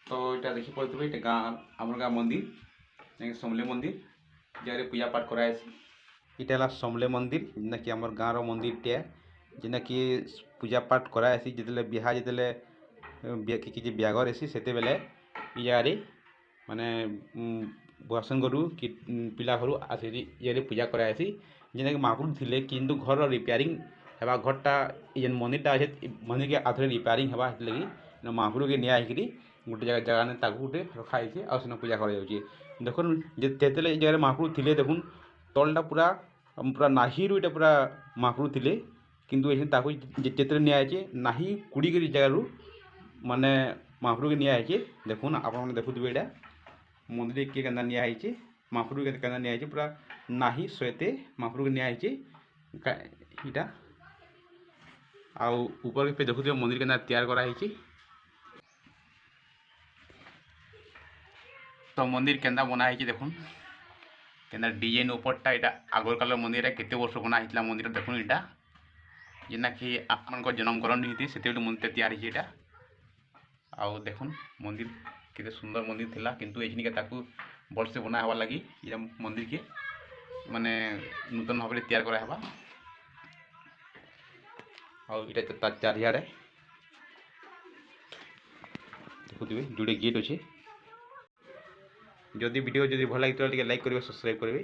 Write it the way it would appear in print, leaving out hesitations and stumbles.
तो এটা দেখি পড়িথিবে এটা গাঁ আমার গাঁ মন্দির সমলেই মন্দির যারে পূজা পাঠ କରାହେସି। এটা ହେଲା ସମଲେଇ ମନ୍ଦିର ଯେନ୍ଟାକି ଆମର ଗାଁର ମନ୍ଦିରଟିଏ ଯେନ୍ଟାକି ପୂଜା ପାଠ କରାହେସି ଯେତେବେଳେ ବିହା ଯେତେବେଳେ କିଛି ବିହାଘର ହେସି ସେତେବେଳେ ଇ ଜାଗାରେ ମାନେ ବସନ ଘରୁ କି ପିଲା ଘରୁ ଆସିକି ଇଏରେ ପୂଜା କରାହେସି ଯେନ୍ଟାକି ମହାପୁରୁ ଥିଲେ କିନ୍ତୁ ଘରର ରିପେୟାରିଂ ହେବା ଘରଟା ଯେନ୍ ମନ୍ଦିରଟା ଅଛେ ମନ୍ଦିରକେ ଆଉଥରେ ରିପେୟାରିଂ ହେବା ହେଥିଲାଗି ମହାପୁରୁକେ ନିଆ ହେଇକିରି ଗୋଟେ ଜାଗାନେ ତାକୁ ଗୋଟେ ରଖା ହେଇଛି ଆଉ ସେନ ପୂଜା କରାଯାଉଛି। ଦେଖୁନ୍ ଯେତେବେଳେ ଏ ଜାଗାରେ ମହାପୁରୁ ଥିଲେ ଦେଖୁନ୍ ତଳଟା ପୁରା ପୁରା ନାହିରୁ ଏଇଟା ପୁରା ମହାପୁରୁ ଥିଲେ କିନ୍ତୁ ଏଠି ତାକୁ ଯେତେବେଳେ ନିଆହେଇଛି ନାହିଁ କୁଡ଼ିକିରି ଜାଗାରୁ ମାନେ ମହାପୁରୁକେ ନିଆହେଇଛି। ଦେଖୁନ୍ ଆପଣମାନେ ଦେଖୁଥିବେ ଏଇଟା ମନ୍ଦିର କିଏ କେନ୍ତା ନିଆହେଇଛି ମହାପୁରୁ କେନ୍ତା ନିଆହେଇଛି ପୁରା ନାହିଁ ସହିତ ମହାପୁରୁକେ ନିଆହେଇଛି ଏଇଟା ଆଉ ଉପରେ ଦେଖୁଥିବେ ମନ୍ଦିର କେନ୍ତା ତିଆରି କରାହେଇଛି। तो मंदिर केन्दा बना है देखुन केन्दा डिजाइन ऊपरटा यहाँ आगर कालर मंदिर केते वर्ष बना होता मंदिर देखुन यहाँ जेना कि आपन जन्मकरण नहीं से मंदिर तैयारी यहाँ आउ देखुन मंदिर केते सुंदर मंदिर थिला किंतु एखनिके ताकू बड़ से बना हवा लगी ये मंदिर के माने नूतन भाव में तैयार करा हवा आउ इटा चारियाडे देखुथिबे जोड़े गेट अच्छे। जदि वीडियो जदि भल लगे तो लाइक करेंगे सब्सक्राइब करेंगे।